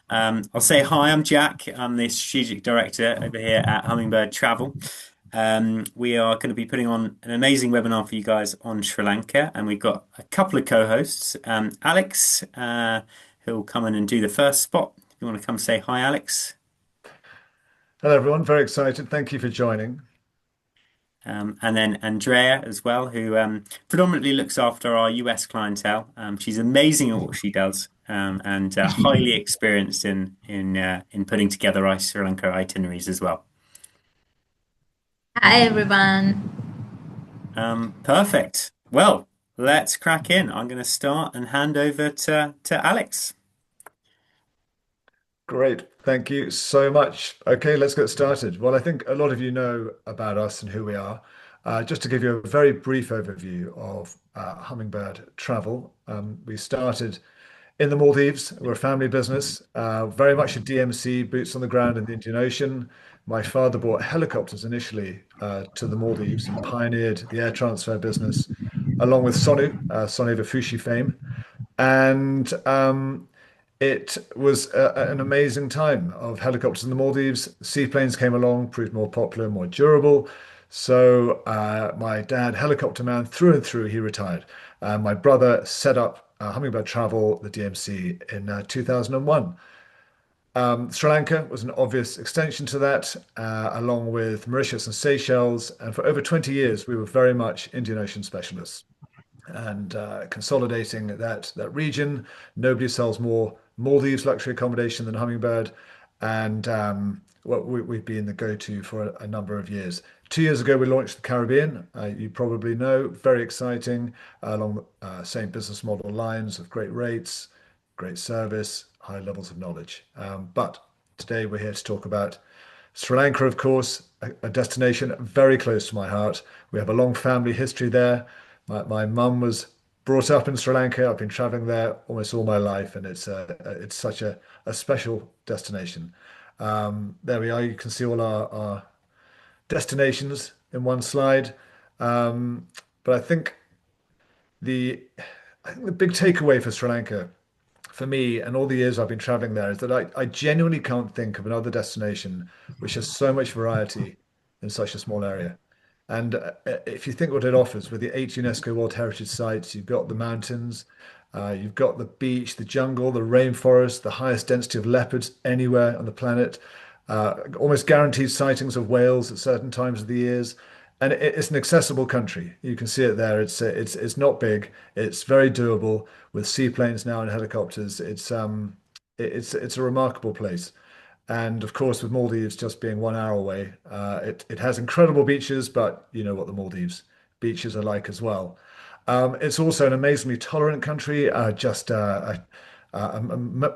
I'll say hi, I'm Jack. I'm the strategic director over here at Hummingbird Travel. We are going to be putting on an amazing webinar for you guys on Sri Lanka, and we've got a couple of co-hosts. Alex, who'll come in and do the first spot. If you want to come say hi, Alex. Hello, everyone. Very excited. Thank you for joining. And then Andrea as well, who predominantly looks after our US clientele. She's amazing at what she does, and highly experienced in putting together our Sri Lanka itineraries as well. Hi everyone. Perfect. Well, let's crack in. I'm going to start and hand over to Alex. Great. Thank you so much. Okay, let's get started. Well, I think a lot of you know about us and who we are. Just to give you a very brief overview of Hummingbird Travel, we started in the Maldives. We're a family business, very much a DMC, boots on the ground in the Indian Ocean. My father bought helicopters initially to the Maldives and pioneered the air transfer business along with Sonu of Fushi fame. And it was an amazing time of helicopters in the Maldives. Seaplanes came along, proved more popular, more durable. So my dad, helicopter man through and through, he retired. My brother set up Hummingbird Travel, the DMC, in 2001. Sri Lanka was an obvious extension to that, along with Mauritius and Seychelles. And for over 20 years, we were very much Indian Ocean specialists and consolidating that region. Nobody sells more Maldives luxury accommodation than Hummingbird, and we've been the go-to for a number of years. 2 years ago, we launched the Caribbean. You probably know, very exciting, along the same business model lines of great rates, great service, high levels of knowledge. But today we're here to talk about Sri Lanka, of course, a destination very close to my heart. We have a long family history there. My mum was brought up in Sri Lanka. I've been traveling there almost all my life, and it's such a special destination. There we are. You can see all our destinations in one slide. But the I think the big takeaway for Sri Lanka, for me, and all the years I've been traveling there, is that I genuinely can't think of another destination which has so much variety in such a small area. And if you think what it offers with the 8 UNESCO World Heritage Sites, you've got the mountains, you've got the beach, the jungle, the rainforest, the highest density of leopards anywhere on the planet, almost guaranteed sightings of whales at certain times of the years. And it's an accessible country. You can see it there. It's not big. It's very doable with seaplanes now and helicopters. It's a remarkable place. And of course, with Maldives just being 1 hour away, it has incredible beaches, but you know what the Maldives beaches are like as well. It's also an amazingly tolerant country, just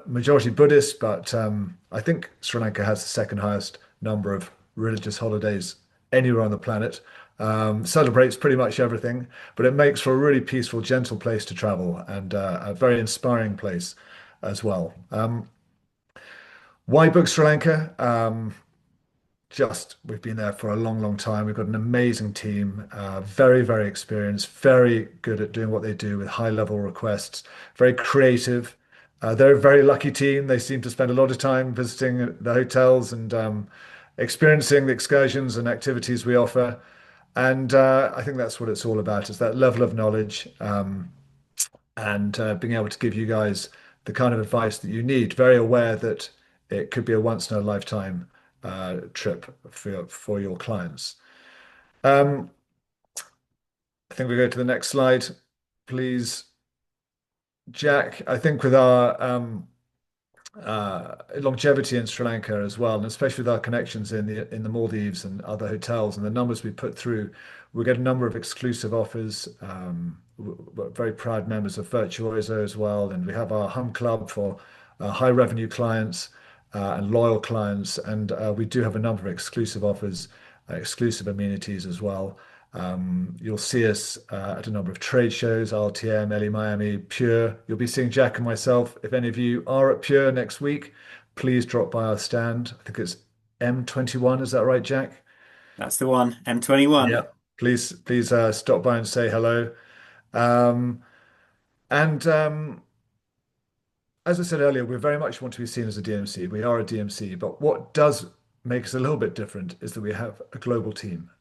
majority Buddhist, but I think Sri Lanka has the second highest number of religious holidays anywhere on the planet. Celebrates pretty much everything, but it makes for a really peaceful, gentle place to travel and a very inspiring place as well. Why book Sri Lanka? Just we've been there for a long, long time. We've got an amazing team, very, very experienced, very good at doing what they do with high level requests, very creative. They're a very lucky team. They seem to spend a lot of time visiting the hotels and experiencing the excursions and activities we offer. And I think that's what it's all about, is that level of knowledge and being able to give you guys the kind of advice that you need, very aware that it could be a once in a lifetime trip for your clients. Um, I think we go to the next slide, please, Jack. I think with our longevity in Sri Lanka as well, and especially with our connections in the Maldives and other hotels and the numbers we put through, we get a number of exclusive offers. We're very proud members of Virtuoso as well, and we have our Hum Club for high revenue clients and loyal clients, and we do have a number of exclusive offers, exclusive amenities as well. You'll see us at a number of trade shows, RTM, LA Miami, Pure. You'll be seeing Jack and myself. If any of you are at Pure next week, please drop by our stand. I think it's M21. Is that right, Jack? That's the one, M21. Yeah. Please stop by and say hello. Um, and as I said earlier, we very much want to be seen as a DMC. We are a DMC, but what does make us a little bit different is that we have a global team.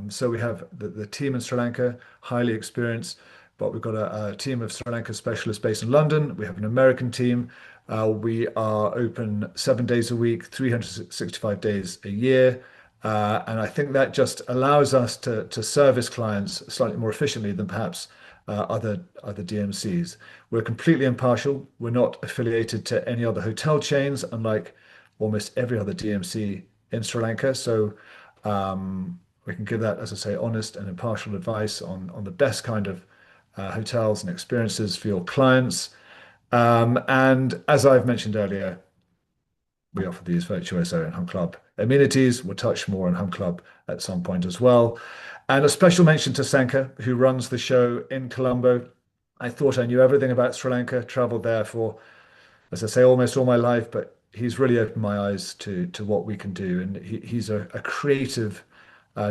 So we have the team in Sri Lanka, highly experienced, but we've got a team of Sri Lanka specialists based in London. We have an American team. We are open 7 days a week, 365 days a year. And I think that just allows us to service clients slightly more efficiently than perhaps other DMCs. We're completely impartial. We're not affiliated to any other hotel chains, unlike almost every other DMC in Sri Lanka. So we can give that, as I say, honest and impartial advice on the best kind of hotels and experiences for your clients. And as I've mentioned earlier, we offer these virtuoso and Hum Club amenities. We'll touch more on Hum Club at some point as well. And a special mention to Sanka, who runs the show in Colombo. I thought I knew everything about Sri Lanka, traveled there for, as I say, almost all my life, but he's really opened my eyes to what we can do. And he's a creative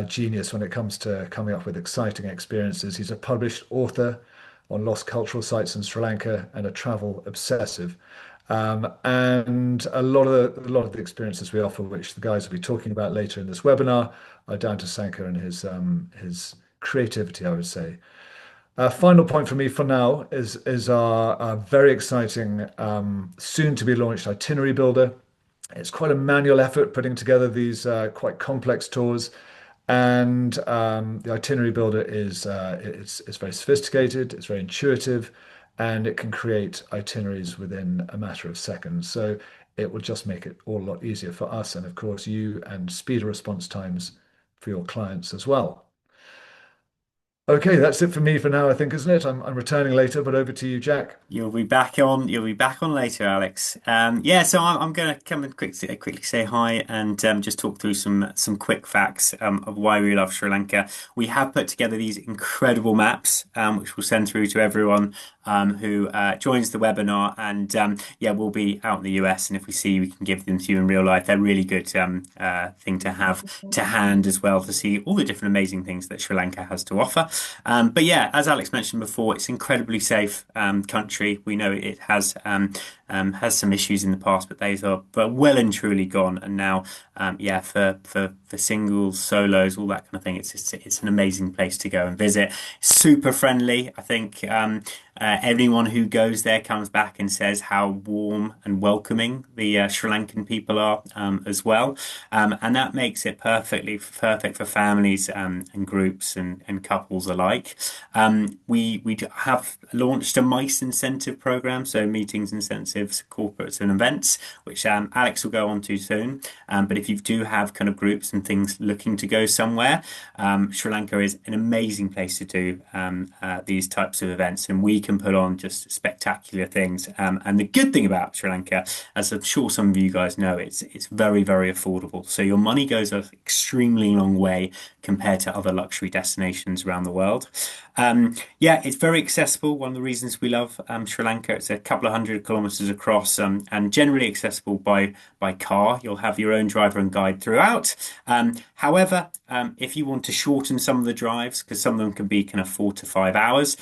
genius when it comes to coming up with exciting experiences. He's a published author on lost cultural sites in Sri Lanka and a travel obsessive. And a lot of the experiences we offer, which the guys will be talking about later in this webinar, are down to Sanka and his creativity, I would say. Final point for me for now is our very exciting soon to be launched itinerary builder. It's quite a manual effort putting together these quite complex tours, and the itinerary builder it's very sophisticated, it's very intuitive, and it can create itineraries within a matter of seconds. So it will just make it all a lot easier for us, and of course you, and speed of response times for your clients as well. Okay, that's it for me for now, I think, isn't it? I'm returning later, but over to you, Jack. You'll be back on. You'll be back on later, Alex. Yeah, so I'm going to come and quickly say hi and just talk through some quick facts of why we love Sri Lanka. We have put together these incredible maps, which we'll send through to everyone who joins the webinar. And yeah, we'll be out in the US, and if we see you, we can give them to you in real life. They're really good thing to have to hand as well to see all the different amazing things that Sri Lanka has to offer. But yeah, as Alex mentioned before, it's incredibly safe country. We know it has some issues in the past, but those are but well and truly gone. And now, yeah, for singles, solos, all that kind of thing, it's an amazing place to go and visit. Super friendly. I think anyone who goes there comes back and says how warm and welcoming the Sri Lankan people are as well, and that makes it perfect for families and groups and couples alike. We have launched a MICE incentive program, so meetings, incentives, corporates, and events, which Alex will go on to soon. But if you do have kind of groups and things looking to go somewhere, Sri Lanka is an amazing place to do these types of events, and we can put on just spectacular things. And the good thing about Sri Lanka, as I'm sure some of you guys know, it's very, very affordable. So your money goes an extremely long way compared to other luxury destinations around the world. Yeah, it's very accessible. One of the reasons we love Sri Lanka, it's a couple of 100 kilometers across, and generally accessible by car. You'll have your own driver and guide throughout. However, if you want to shorten some of the drives, because some of them can be kind of 4 to 5 hours,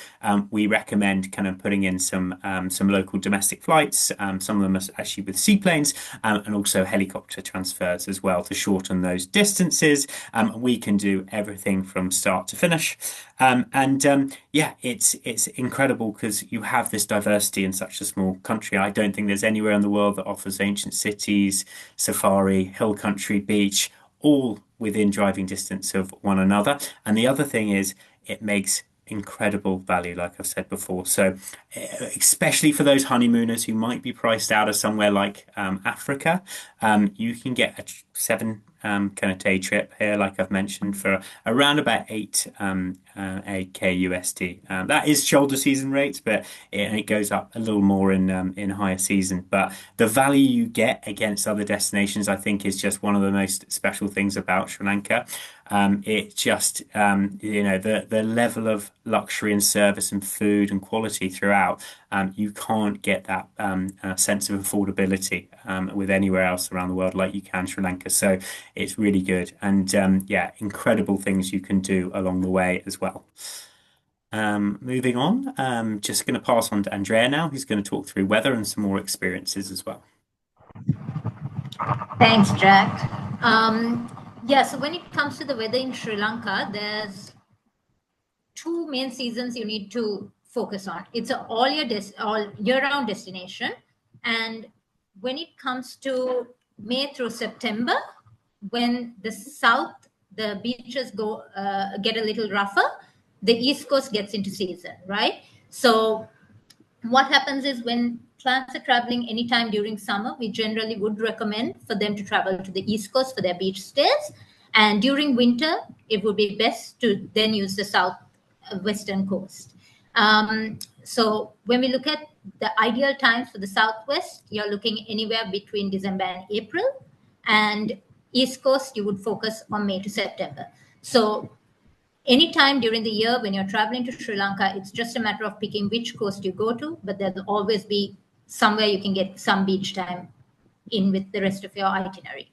we recommend kind of putting in some local domestic flights. Some of them are actually with seaplanes, and also helicopter transfers as well to shorten those distances. We can do everything from start to finish. And yeah, it's incredible because you have this diversity in such a small country. I don't think there's anywhere in the world that offers ancient cities, safari, hill country, beach, all within driving distance of one another. And the other thing is, it makes incredible value, like I've said before. So, especially for those honeymooners who might be priced out of somewhere like Africa, you can get a 7 kind of day trip here, like I've mentioned, for around about 8K USD. That is shoulder season rates, but it goes up a little more in higher season. But the value you get against other destinations, I think, is just one of the most special things about Sri Lanka. It just the level of luxury and service and food and quality throughout. You can't get that sense of affordability with anywhere else around the world like you can Sri Lanka. So it's really good, and yeah, incredible things you can do along the way as well. Moving on, just going to pass on to Andrea now, who's going to talk through weather and some more experiences as well. Thanks, Jack. Yeah, so when it comes to the weather in Sri Lanka, there's two main seasons you need to focus on. It's an all year-round destination, and when it comes to May through September, when the beaches get a little rougher, the East Coast gets into season, right? So what happens is when clients are traveling anytime during summer, we generally would recommend for them to travel to the East Coast for their beach stays. And during winter, it would be best to then use the western coast. So when we look at the ideal times for the Southwest, you're looking anywhere between December and April. And East Coast, you would focus on May to September. So anytime during the year when you're traveling to Sri Lanka, it's just a matter of picking which coast you go to, but there'll always be somewhere you can get some beach time in with the rest of your itinerary.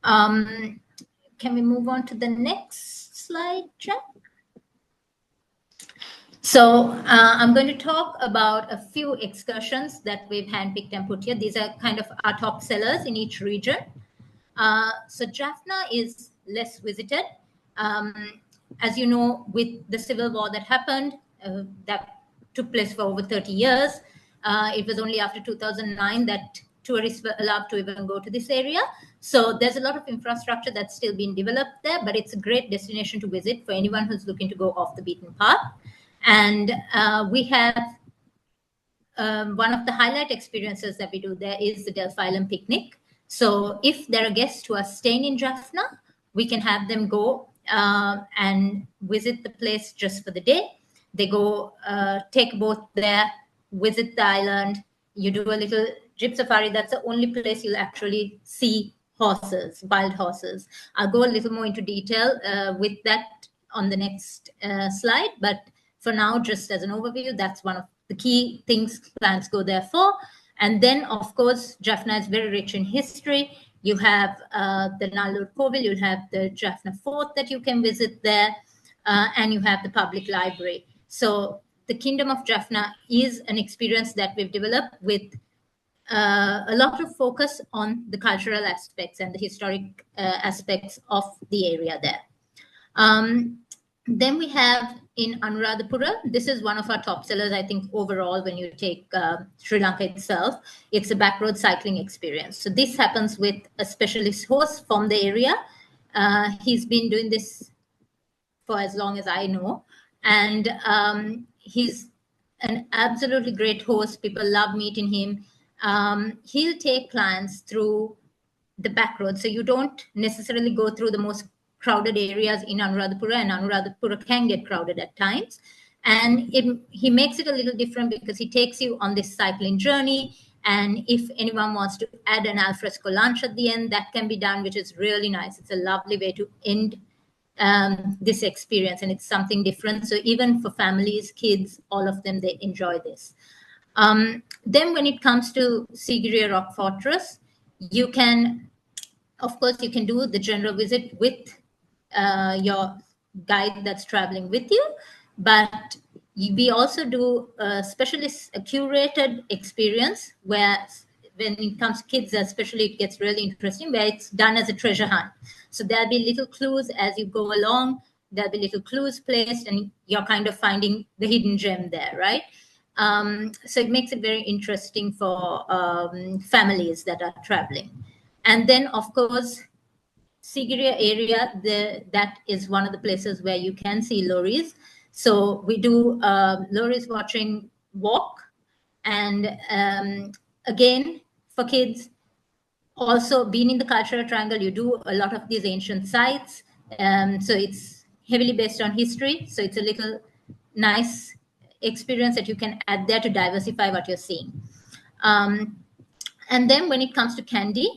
Can we move on to the next slide, Jack? So I'm going to talk about a few excursions that we've handpicked and put here. These are kind of our top sellers in each region. So Jaffna is less visited. As you know, with the civil war that happened, that took place for over 30 years, it was only after 2009 that tourists were allowed to even go to this area. So there's a lot of infrastructure that's still being developed there, but it's a great destination to visit for anyone who's looking to go off the beaten path. And we have one of the highlight experiences that we do there is the Delphi Island picnic. So if there are guests who are staying in Jaffna, we can have them go and visit the place just for the day. They go take a boat there, visit the island. You do a little jeep safari. That's the only place you'll actually see horses, wild horses. I'll go a little more into detail with that on the next slide. But for now, just as an overview, that's one of the key things clients go there for. And then, of course, Jaffna is very rich in history. You have the Nallur Kovil, you have the Jaffna Fort that you can visit there, and you have the public library. So the Kingdom of Jaffna is an experience that we've developed with a lot of focus on the cultural aspects and the historic aspects of the area there. Then we have in Anuradhapura, this is one of our top sellers, I think, overall, when you take Sri Lanka itself. It's a backroad cycling experience. So this happens with a specialist host from the area. He's been doing this for as long as I know. And he's an absolutely great host. People love meeting him. He'll take clients through the back road. So you don't necessarily go through the most crowded areas in Anuradhapura, and Anuradhapura can get crowded at times. And he makes it a little different because he takes you on this cycling journey. And if anyone wants to add an alfresco lunch at the end, that can be done, which is really nice. It's a lovely way to end this experience, and it's something different. So even for families, kids, all of them, they enjoy this. Then when it comes to Sigiriya Rock Fortress, you can, of course, you can do the general visit with your guide that's traveling with you, but we also do a curated experience where when it comes to kids especially, it gets really interesting, where it's done as a treasure hunt. So there'll be little clues as you go along, there'll be little clues placed, and you're kind of finding the hidden gem there, right? So it makes it very interesting for families that are traveling. And then, of course, Sigiriya area, that is one of the places where you can see loris. So we do loris watching walk. And again, for kids, also being in the cultural triangle, you do a lot of these ancient sites. So it's heavily based on history. So it's a little nice experience that you can add there to diversify what you're seeing. And then when it comes to Kandy,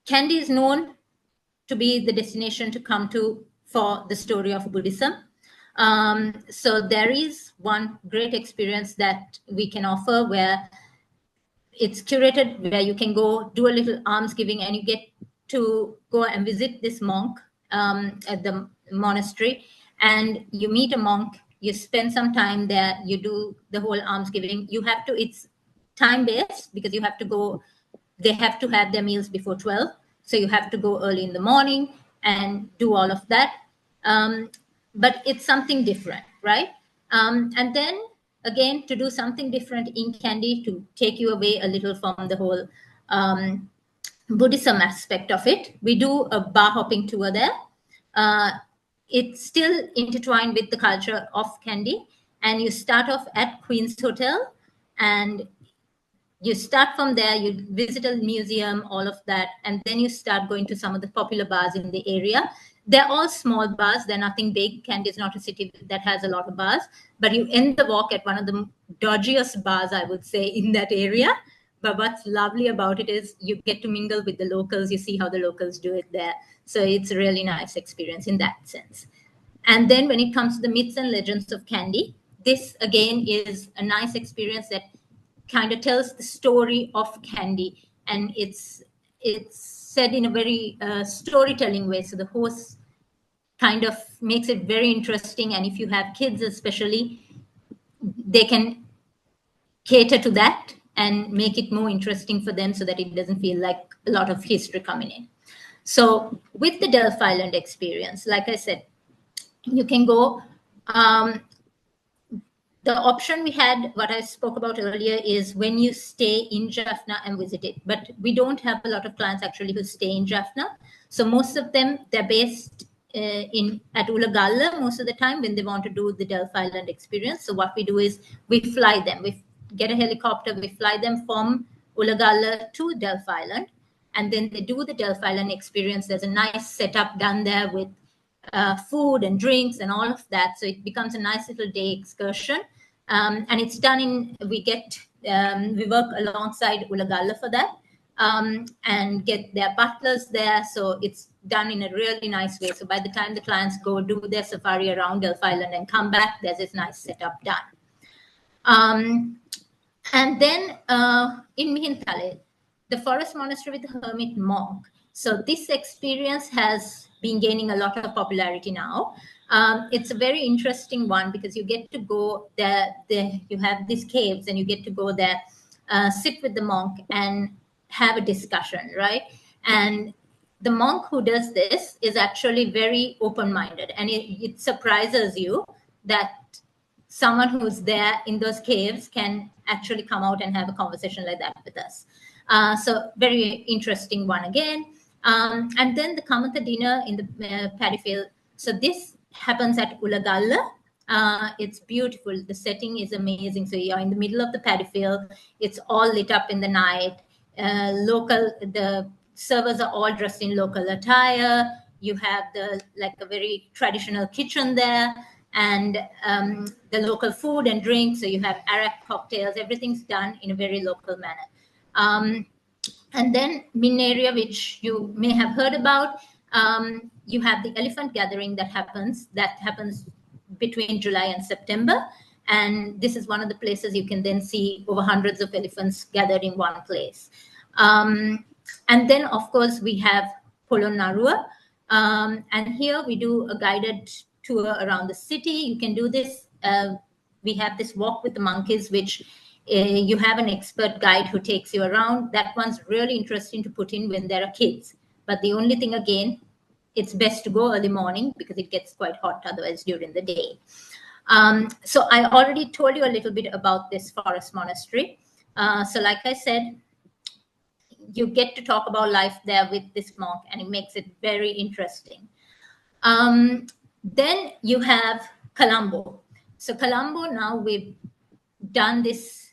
Kandy is known to be the destination to come to for the story of Buddhism. So there is one great experience that we can offer where it's curated, where you can go do a little alms giving, and you get to go and visit this monk at the monastery. and you meet a monk, you spend some time there, you do the whole almsgiving. It's time based because you have to go, they have to have their meals before 12. So you have to go early in the morning and do all of that. But it's something different, right? And then again, to do something different in Kandy, to take you away a little from the whole Buddhism aspect of it, we do a bar hopping tour there. It's still intertwined with the culture of Kandy, and you start off at Queen's Hotel, and you start from there, you visit a museum, all of that, and then you start going to some of the popular bars in the area. They're all small bars, they're nothing big. Kandy is not a city that has a lot of bars, but you end the walk at one of the dodgiest bars, I would say, in that area. But what's lovely about it is you get to mingle with the locals, you see how the locals do it there. So it's a really nice experience in that sense. And then when it comes to the myths and legends of Kandy, this again is a nice experience that kind of tells the story of Kandy, and it's said in a very storytelling way. So the host kind of makes it very interesting, and if you have kids especially, they can cater to that and make it more interesting for them so that it doesn't feel like a lot of history coming in. So with the Delph Island experience, like I said, you can go, the option we had, what I spoke about earlier, is when you stay in Jaffna and visit it. But we don't have a lot of clients actually who stay in Jaffna. So most of them, they're based at Ulagalla most of the time when they want to do the Delph Island experience. So what we do is we fly them. We get a helicopter, we fly them from Ulagalla to Delph Island, and then they do the Delph Island experience. There's a nice setup done there with food and drinks and all of that. So it becomes a nice little day excursion. And it's done we work alongside Ulagalla for that, and get their butlers there. So it's done in a really nice way. So by the time the clients go do their safari around Delph Island and come back, there's this nice setup done. And then in Mihintale, the forest monastery with the hermit monk. So this experience has been gaining a lot of popularity now. It's a very interesting one because you get to go there, you have these caves and you get to go there, sit with the monk and have a discussion, right? And the monk who does this is actually very open-minded, and it surprises you that someone who's there in those caves can actually come out and have a conversation like that with us. So very interesting one again. And then the Kamatha dinner in the paddy field. So this happens at Ulagalla. It's beautiful. The setting is amazing. So you're in the middle of the paddy field. It's all lit up in the night. The servers are all dressed in local attire. You have a very traditional kitchen there, and the local food and drinks. So you have arak cocktails. Everything's done in a very local manner. And then Min area, which you may have heard about, you have the elephant gathering that happens between July and September. And this is one of the places you can then see over hundreds of elephants gathered in one place. And then, of course, we have Polonnaruwa. And here we do a guided tour around the city. You can do this. We have this walk with the monkeys, which you have an expert guide who takes you around. That one's really interesting to put in when there are kids. But the only thing, again, it's best to go early morning because it gets quite hot otherwise during the day. So I already told you a little bit about this forest monastery. So like I said, you get to talk about life there with this monk, and it makes it very interesting. Then you have Colombo. So Colombo, now we've done this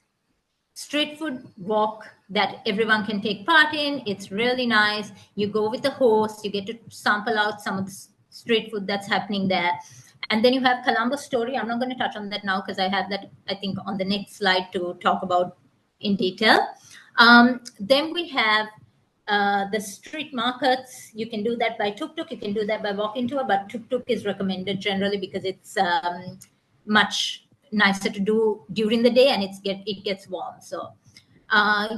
street food walk that everyone can take part in. It's really nice. You go with the host, you get to sample out some of the street food that's happening there. And then you have Colombo story. I'm not going to touch on that now because I have that, I think, on the next slide to talk about in detail. Then we have the street markets. You can do that by tuk-tuk. You can do that by walking tour, but tuk-tuk is recommended generally because it's much nicer to do during the day, and it gets warm. So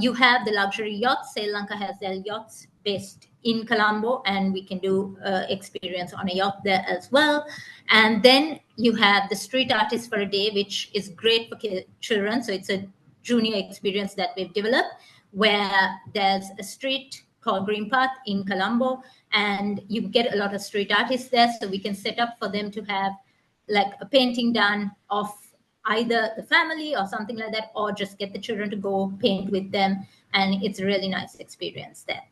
you have the luxury yachts. Sri Lanka has their yachts based in Colombo, and we can do experience on a yacht there as well. And then you have the street artist for a day, which is great for children. So it's a junior experience that we've developed, where there's a street called Green Path in Colombo, and you get a lot of street artists there. So we can set up for them to have like a painting done of either the family or something like that, or just get the children to go paint with them. And it's a really nice experience there.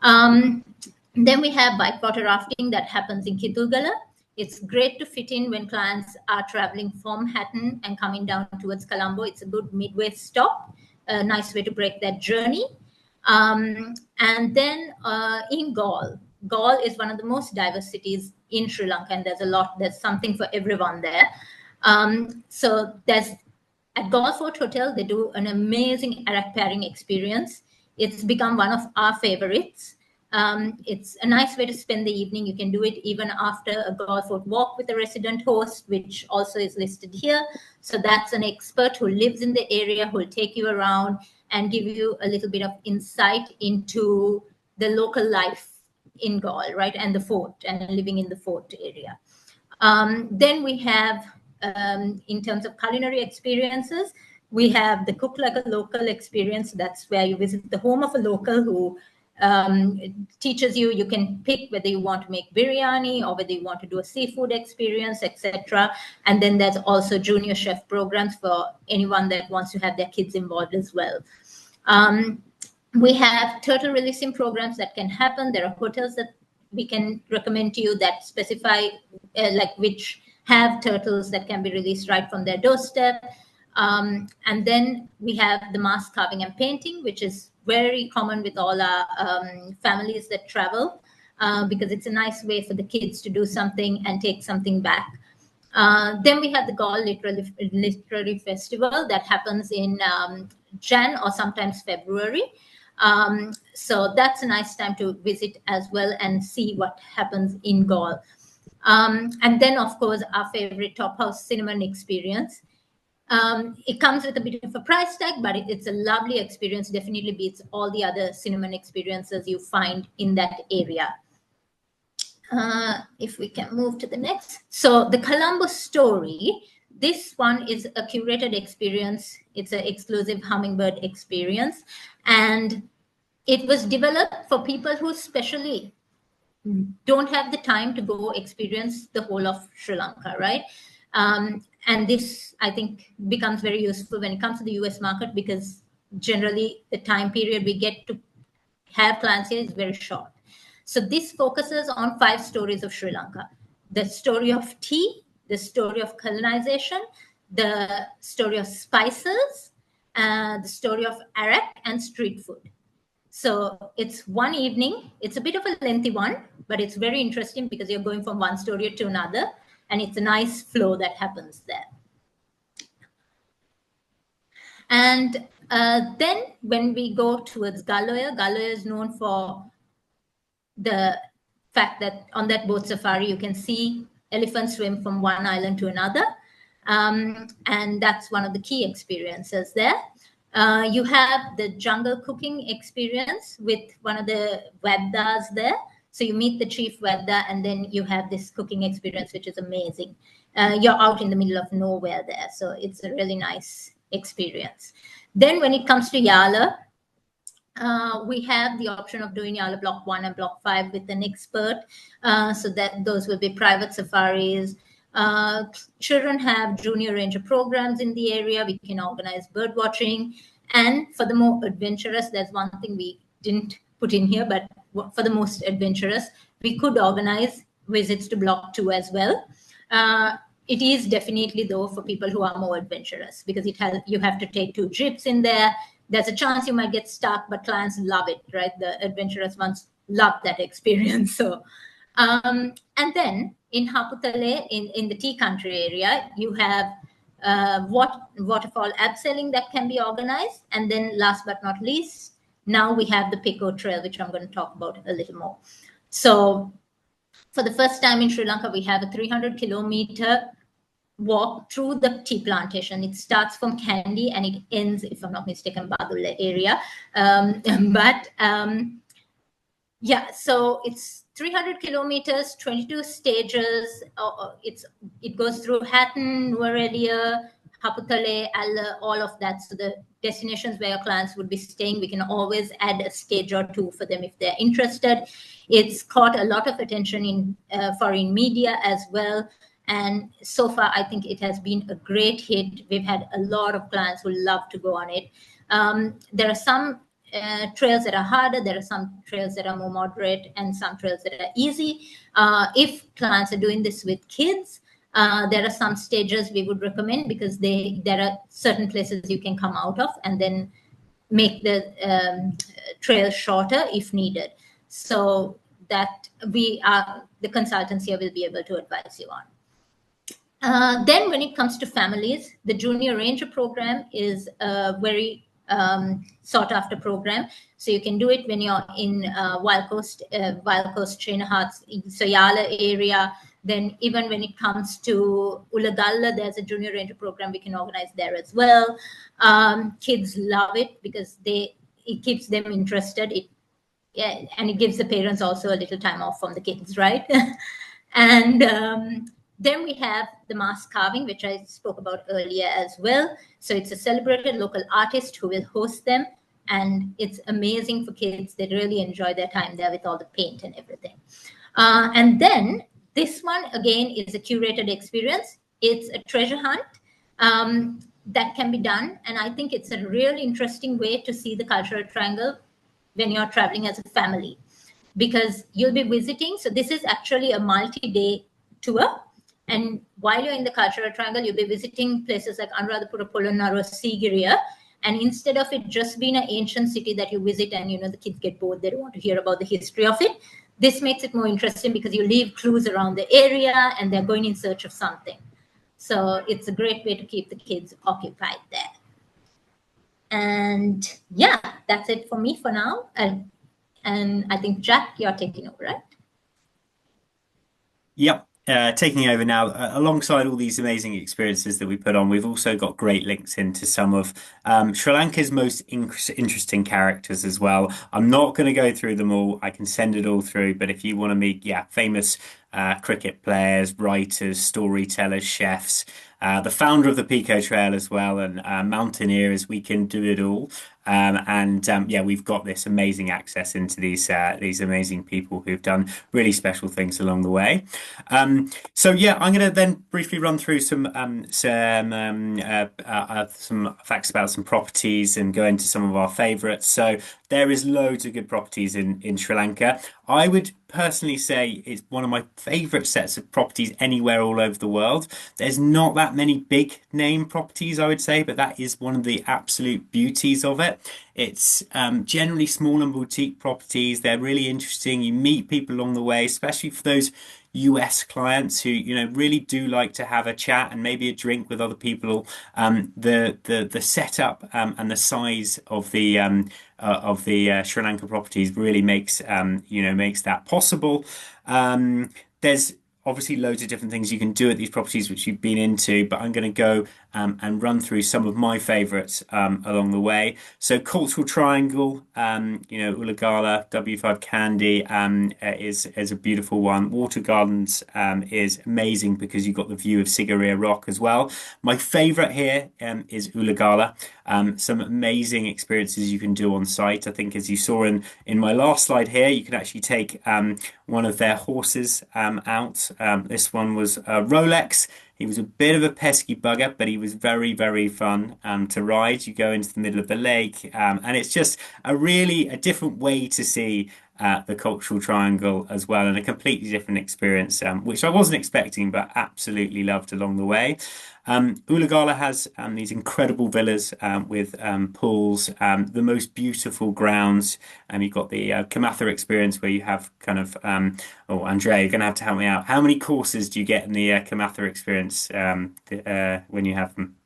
Then we have whitewater rafting that happens in Kitulgala. It's great to fit in when clients are traveling from Hatton and coming down towards Colombo. It's a good midway stop, a nice way to break that journey. And then in Galle. Galle is one of the most diverse cities in Sri Lanka, and there's something for everyone there. So there's at Galle Fort Hotel, they do an amazing Arak pairing experience. It's become one of our favorites. It's a nice way to spend the evening. You can do it even after a Galle Fort walk with a resident host, which also is listed here. So that's an expert who lives in the area, who will take you around and give you a little bit of insight into the local life in Galle, right? And the fort, and living in the fort area. Then we have, in terms of culinary experiences, we have the Cook Like a Local experience. That's where you visit the home of a local who teaches you. You can pick whether you want to make biryani or whether you want to do a seafood experience, etc. And then there's also junior chef programs for anyone that wants to have their kids involved as well. We have turtle releasing programs that can happen. There are hotels that we can recommend to you that specify which have turtles that can be released right from their doorstep. And then we have the mask carving and painting, which is very common with all our families that travel, because it's a nice way for the kids to do something and take something back. Then we have the Galle Literary Festival that happens in Jan or sometimes February. So that's a nice time to visit as well and see what happens in Galle. And then, of course, our favorite Top House Cinnamon experience. It comes with a bit of a price tag, but it's a lovely experience. Definitely beats all the other cinnamon experiences you find in that area. If we can move to the next. So the Colombo Story, this one is a curated experience. It's an exclusive Hummingbird experience. And it was developed for people who especially don't have the time to go experience the whole of Sri Lanka, right? And this, I think, becomes very useful when it comes to the US market, because generally the time period we get to have clients here is very short. So this focuses on 5 stories of Sri Lanka: the story of tea, the story of colonization, the story of spices, the story of Arak, and street food. So it's one evening. It's a bit of a lengthy one, but it's very interesting because you're going from one story to another, and it's a nice flow that happens there. And then when we go towards Galoya, Galoya is known for the fact that on that boat safari, you can see elephants swim from one island to another. And that's one of the key experiences there. You have the jungle cooking experience with one of the Veddas there. So you meet the chief Vedda, and then you have this cooking experience, which is amazing. You're out in the middle of nowhere there. So it's a really nice experience. Then when it comes to Yala, we have the option of doing Yala Block 1 and Block 5 with an expert. So that those will be private safaris. Children have junior ranger programs in the area. We can organize bird watching. And for the more adventurous, there's one thing we didn't put in here, but for the most adventurous, we could organize visits to Block 2 as well. It is definitely, though, for people who are more adventurous, because you have to take 2 jeeps in there. There's a chance you might get stuck, but clients love it, right? The adventurous ones love that experience. So, and then in Haputale, in the tea country area, you have waterfall abseiling that can be organized. And then last but not least, now we have the Pico Trail, which I'm going to talk about a little more. So for the first time in Sri Lanka, we have a 300-kilometer walk through the tea plantation. It starts from Kandy and it ends, if I'm not mistaken, Badulla area. Yeah, so it's 300 kilometers, 22 stages. It goes through Hatton, Nuerelia, Haputale, Alla, all of that. So the destinations where your clients would be staying, we can always add a stage or two for them if they're interested. It's caught a lot of attention in foreign media as well. And so far, I think it has been a great hit. We've had a lot of clients who love to go on it. There are some trails that are harder, there are some trails that are more moderate, and some trails that are easy. If clients are doing this with kids, there are some stages we would recommend because there are certain places you can come out of and then make the trail shorter if needed. So that the consultants here will be able to advise you on. Then when it comes to families, the Junior Ranger program is a very sought after program. So you can do it when you're in Wild Coast, Trainer Hearts, Soyala area. Then even when it comes to Ulagalla, there's a Junior Ranger program we can organize there as well. Kids love it because it keeps them interested. And it gives the parents also a little time off from the kids, right? And then we have the mask carving, which I spoke about earlier as well. So it's a celebrated local artist who will host them. And it's amazing for kids. They really enjoy their time there with all the paint and everything. And then this one, again, is a curated experience. It's a treasure hunt that can be done. And I think it's a really interesting way to see the cultural triangle when you're traveling as a family, because you'll be visiting. So this is actually a multi-day tour. And while you're in the cultural triangle, you'll be visiting places like Anuradhapura, Polonnaruwa, Sigiriya. And instead of it just being an ancient city that you visit and, the kids get bored, they don't want to hear about the history of it. This makes it more interesting because you leave clues around the area and they're going in search of something. So it's a great way to keep the kids occupied there. And yeah, that's it for me for now. And I think, Jack, you're taking over, right? Yep. Taking over now, alongside all these amazing experiences that we put on, we've also got great links into some of Sri Lanka's most interesting characters as well. I'm not going to go through them all. I can send it all through, but if you want to meet, famous cricket players, writers, storytellers, chefs, the founder of the Pico Trail as well, and mountaineers, we can do it all. We've got this amazing access into these amazing people who've done really special things along the way. I'm going to then briefly run through some facts about some properties and go into some of our favourites. So there is loads of good properties in Sri Lanka. I would personally say it's one of my favourite sets of properties anywhere all over the world. There's not that many big name properties, I would say, but that is one of the absolute beauties of it. It's generally small and boutique properties. They're really interesting. You meet people along the way, especially for those US clients who really do like to have a chat and maybe a drink with other people. The setup and the size of the Sri Lanka properties really makes that possible. There's obviously loads of different things you can do at these properties which you've been into, but I'm going to go and run through some of my favorites along the way. So Cultural Triangle, Ulagala, W5 Candy is a beautiful one. Water Gardens is amazing because you've got the view of Sigiriya Rock as well. My favorite here is Ulagala. Some amazing experiences you can do on site. I think as you saw in my last slide here, you can actually take one of their horses out. This one was Rolex. He was a bit of a pesky bugger, but he was very, very fun to ride. You go into the middle of the lake, and it's just a different way to see the Cultural Triangle as well, and a completely different experience, which I wasn't expecting, but absolutely loved along the way. Ulagala has these incredible villas with pools, the most beautiful grounds. You've got the Kamatha experience where you have kind of, Andrea, you're going to have to help me out. How many courses do you get in the Kamatha experience when you have them?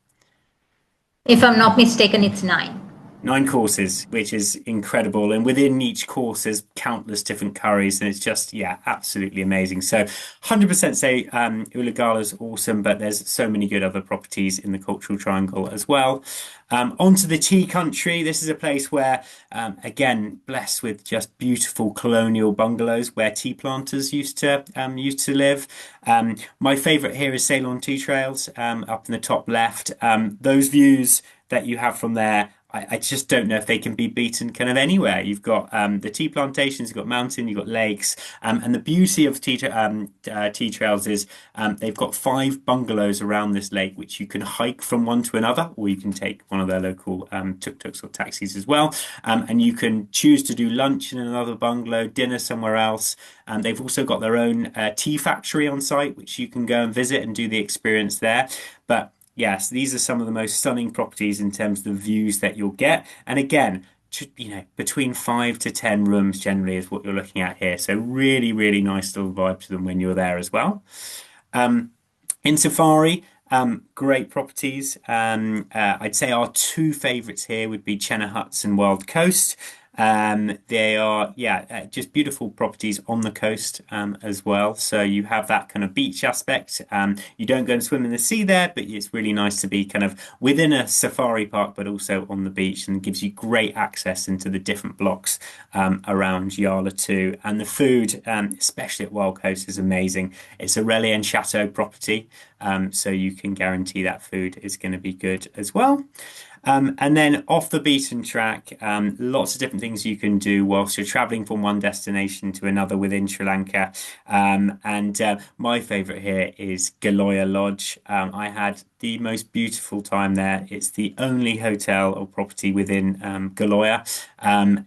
If I'm not mistaken, it's 9. 9 courses, which is incredible. And within each course, there's countless different curries, and it's just, yeah, absolutely amazing. So 100% say Ulagala's awesome, but there's so many good other properties in the Cultural Triangle as well. Onto the tea country. This is a place where, again, blessed with just beautiful colonial bungalows where tea planters used to live. My favourite here is Ceylon Tea Trails, up in the top left. Those views that you have from there, I just don't know if they can be beaten kind of anywhere. You've got the tea plantations, you've got mountain, you've got lakes, and the beauty of tea trails is they've got 5 bungalows around this lake, which you can hike from one to another, or you can take one of their local tuk-tuks or taxis as well. And you can choose to do lunch in another bungalow, dinner somewhere else. They've also got their own tea factory on site, which you can go and visit and do the experience there. But yes, these are some of the most stunning properties in terms of the views that you'll get. And again, between 5 to 10 rooms generally is what you're looking at here. So really, really nice little vibe to them when you're there as well. In Safari, great properties. I'd say our two favourites here would be Chenna Huts and Wild Coast. They are, yeah, just beautiful properties on the coast as well. So you have that kind of beach aspect. You don't go and swim in the sea there, but it's really nice to be kind of within a safari park, but also on the beach, and gives you great access into the different blocks around Yala too. And the food, especially at Wild Coast, is amazing. It's a Relais and Chateau property, so you can guarantee that food is going to be good as well. And then off the beaten track, lots of different things you can do whilst you're traveling from one destination to another within Sri Lanka. And my favorite here is Galoya Lodge. I had the most beautiful time there. It's the only hotel or property within Galoya.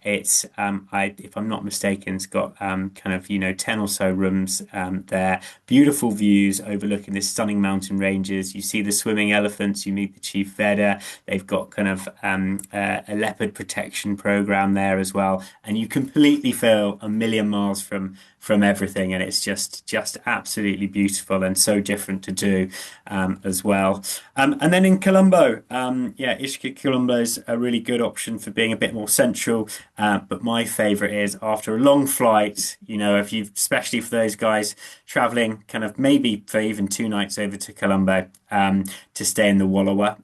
If I'm not mistaken, it's got kind of 10 or so rooms there. Beautiful views overlooking the stunning mountain ranges. You see the swimming elephants. You meet the chief Veda. They've got kind of a leopard protection program there as well, and you completely feel a million miles from everything, and it's just absolutely beautiful and so different to do as well. And then in Colombo, yeah, Ishka Colombo is a really good option for being a bit more central. But my favorite is after a long flight, if you, especially for those guys traveling kind of maybe for even 2 nights over to Colombo, to stay in the Wallawa.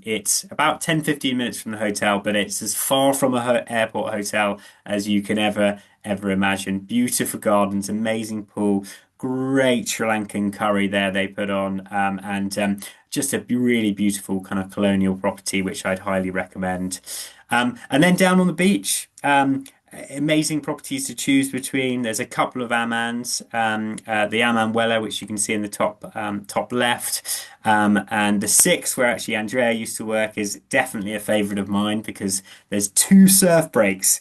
It's about 10-15 minutes from the hotel, but it's as far from a airport hotel as you can ever imagine. Beautiful gardens, amazing pool, great Sri Lankan curry there they put on, and just a really beautiful kind of colonial property, which I'd highly recommend. And then down on the beach, amazing properties to choose between. There's a couple of Amans, the Aman Weller, which you can see in the top left, and the sixth, where actually Andrea used to work, is definitely a favourite of mine because there's 2 surf breaks.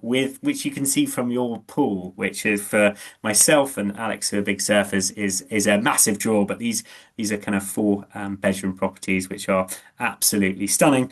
With which you can see from your pool, which is for myself and Alex, who are big surfers, is a massive draw. But these are kind of 4 bedroom properties, which are absolutely stunning.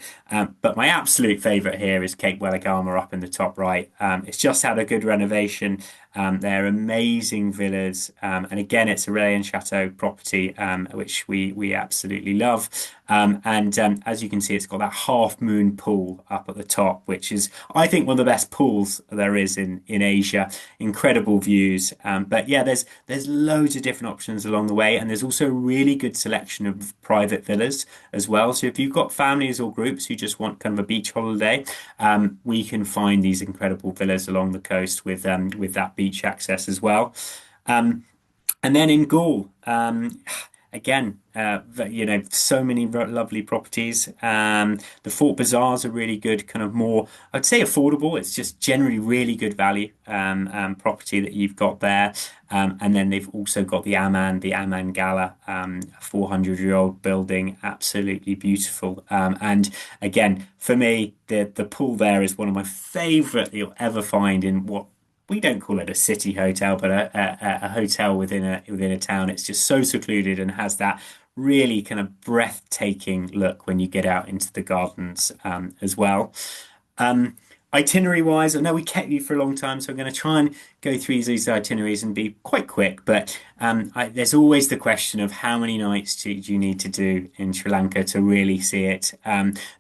But my absolute favourite here is Cape Welagama up in the top right. It's just had a good renovation. They're amazing villas, and again, it's a Relais and Chateau property, which we absolutely love. And as you can see, it's got that half moon pool up at the top, which is, I think, one of the best pools there is in Asia. Incredible views, but yeah, there's loads of different options along the way, and there's also a really good selection of private villas as well. So if you've got families or groups who just want kind of a beach holiday, we can find these incredible villas along the coast with that beach access as well. And then in Gaul, again, so many lovely properties. The Fort Bazaars are really good, kind of more, I'd say affordable. It's just generally really good value property that you've got there. And then they've also got the Aman Gala, 400-year-old building, absolutely beautiful. And again, for me, the pool there is one of my favorite that you'll ever find in what we don't call it a city hotel, but a hotel within a town. It's just so secluded and has that really kind of breathtaking look when you get out into the gardens as well. Itinerary wise, I know we kept you for a long time, so I'm going to try and go through these itineraries and be quite quick. But there's always the question of how many nights do you need to do in Sri Lanka to really see it.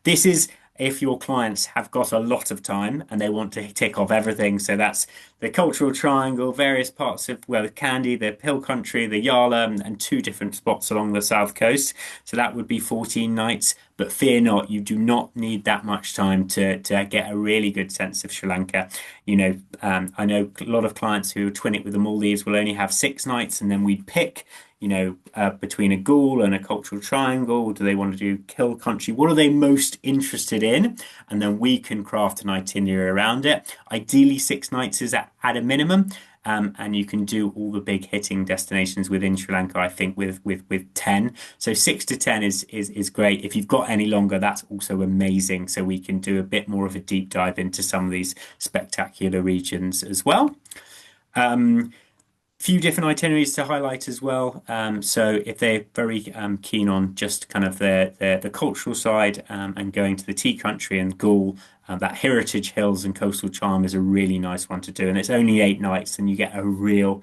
This is if your clients have got a lot of time and they want to tick off everything, so that's the Cultural Triangle, various parts of, well, Kandy, the Hill Country, the Yala, and two different spots along the south coast. So that would be 14 nights. But fear not, you do not need that much time to get a really good sense of Sri Lanka. I know a lot of clients who twin it with the Maldives will only have 6 nights, and then we'd pick, between a Ghoul and a Cultural Triangle. Do they want to do Hill Country? What are they most interested in? And then we can craft an itinerary around it. Ideally, 6 nights is at a minimum. And you can do all the big hitting destinations within Sri Lanka, I think, with 10. So 6 to 10 is great. If you've got any longer, that's also amazing. So we can do a bit more of a deep dive into some of these spectacular regions as well. Few different itineraries to highlight as well. So if they're very keen on just kind of the cultural side and going to the tea country and Gaul, that Heritage Hills and Coastal Charm is a really nice one to do. And it's only 8 nights and you get a real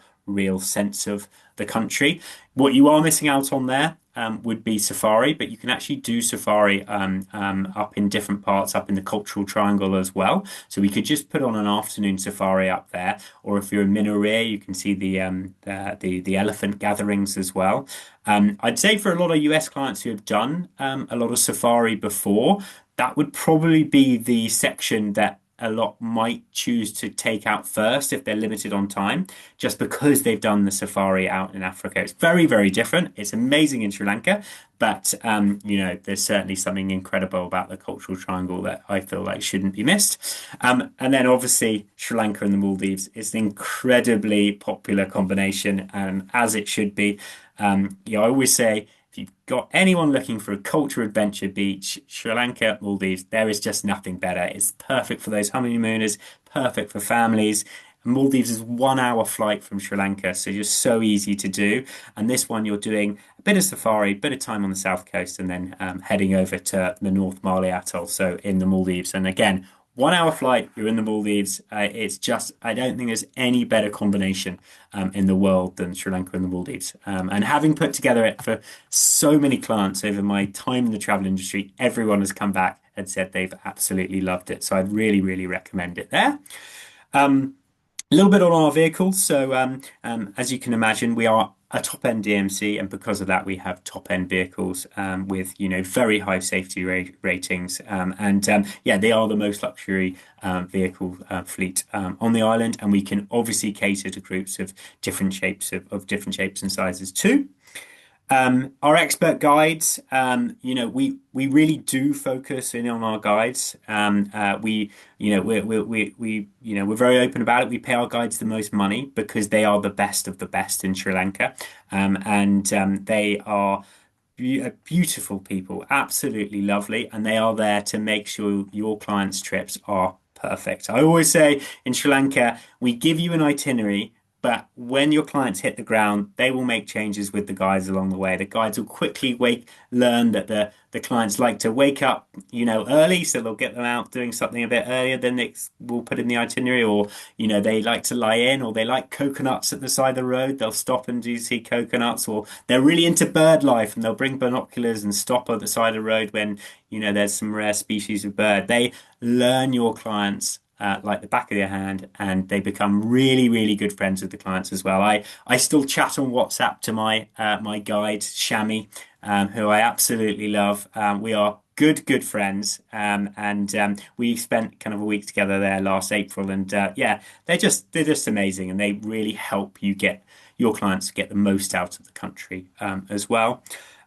sense of the country. What you are missing out on there would be safari, but you can actually do safari up in different parts, up in the Cultural Triangle as well. So we could just put on an afternoon safari up there, or if you're in Minoria, you can see the elephant gatherings as well. I'd say for a lot of US clients who have done a lot of safari before, that would probably be the section that a lot might choose to take out first if they're limited on time, just because they've done the safari out in Africa. It's very, very different. It's amazing in Sri Lanka, but there's certainly something incredible about the Cultural Triangle that I feel like shouldn't be missed. And then obviously Sri Lanka and the Maldives is an incredibly popular combination, as it should be. I always say, if you've got anyone looking for a culture adventure beach, Sri Lanka, Maldives, there is just nothing better. It's perfect for those honeymooners, perfect for families. Maldives is 1 hour flight from Sri Lanka, so just so easy to do. And this one, you're doing a bit of safari, bit of time on the south coast, and then heading over to the North Mali Atoll, so in the Maldives. And again, 1 hour flight, you're in the Maldives. It's just, I don't think there's any better combination in the world than Sri Lanka and the Maldives. And having put together it for so many clients over my time in the travel industry, everyone has come back and said they've absolutely loved it. So I'd really, really recommend it there. A little bit on our vehicles. So as you can imagine, we are a top-end DMC, and because of that, we have top-end vehicles with very high safety ratings. They are the most luxury vehicle fleet on the island, and we can obviously cater to groups of different shapes different shapes and sizes too. Our expert guides, we really do focus in on our guides. We're very open about it. We pay our guides the most money because they are the best of the best in Sri Lanka, they are beautiful people, absolutely lovely, and they are there to make sure your clients' trips are perfect. I always say in Sri Lanka, we give you an itinerary. But when your clients hit the ground, they will make changes with the guides along the way. The guides will quickly learn that the clients like to wake up, early, so they'll get them out doing something a bit earlier than we'll put in the itinerary, or they like to lie in, or they like coconuts at the side of the road. They'll stop and do see coconuts, or they're really into bird life and they'll bring binoculars and stop at the side of the road when there's some rare species of bird. They learn your clients like the back of their hand, and they become really, really good friends with the clients as well. I still chat on WhatsApp to my guide, Shami, who I absolutely love. We are good friends, and we spent kind of a week together there last April, and they're just amazing, and they really help you get your clients to get the most out of the country as well.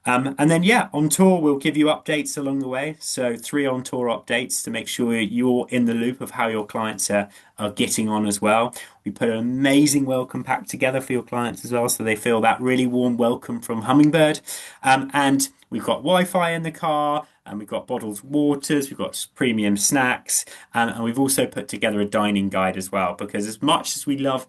And then, on tour, we'll give you updates along the way. So 3 on tour updates to make sure you're in the loop of how your clients are getting on as well. We put an amazing welcome pack together for your clients as well, so they feel that really warm welcome from Hummingbird. And we've got Wi-Fi in the car, and we've got bottled waters, we've got premium snacks, and we've also put together a dining guide as well, because as much as we love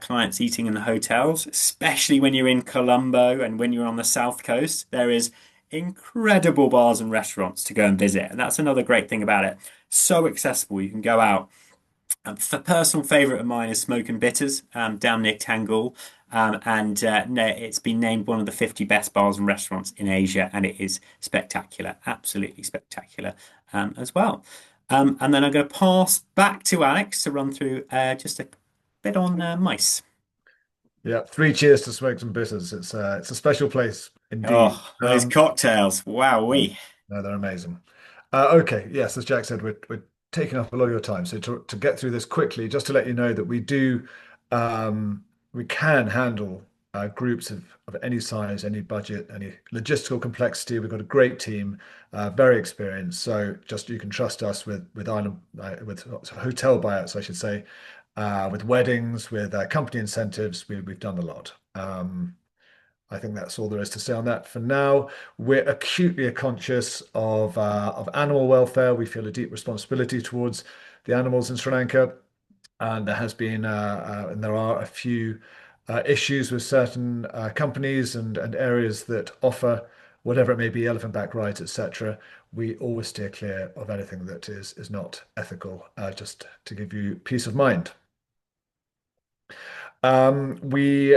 clients eating in the hotels, especially when you're in Colombo and when you're on the south coast, there is incredible bars and restaurants to go and visit. And that's another great thing about it. So accessible, you can go out. A personal favourite of mine is Smoke and Bitters down near Tangul. And no, it's been named one of the 50 best bars and restaurants in Asia, and it is spectacular, absolutely spectacular as well. And then I'm going to pass back to Alex to run through just a bit on mice. Yeah, three cheers to Smokes and Bitters. It's a special place indeed. Oh, those cocktails. Wow, we. No, they're amazing. Okay, yes, as Jack said, we're taking up a lot of your time. So to get through this quickly, just to let you know that um, we can handle groups of any size, any budget, any logistical complexity. We've got a great team, very experienced. So just you can trust us with island with hotel buyouts, I should say, with weddings, with company incentives. We've done a lot. I think that's all there is to say on that for now. We're acutely conscious of animal welfare. We feel a deep responsibility towards the animals in Sri Lanka, and there has been and there are a few issues with certain companies and areas that offer whatever it may be, elephant back rides, etc. We always steer clear of anything that is not ethical, just to give you peace of mind. We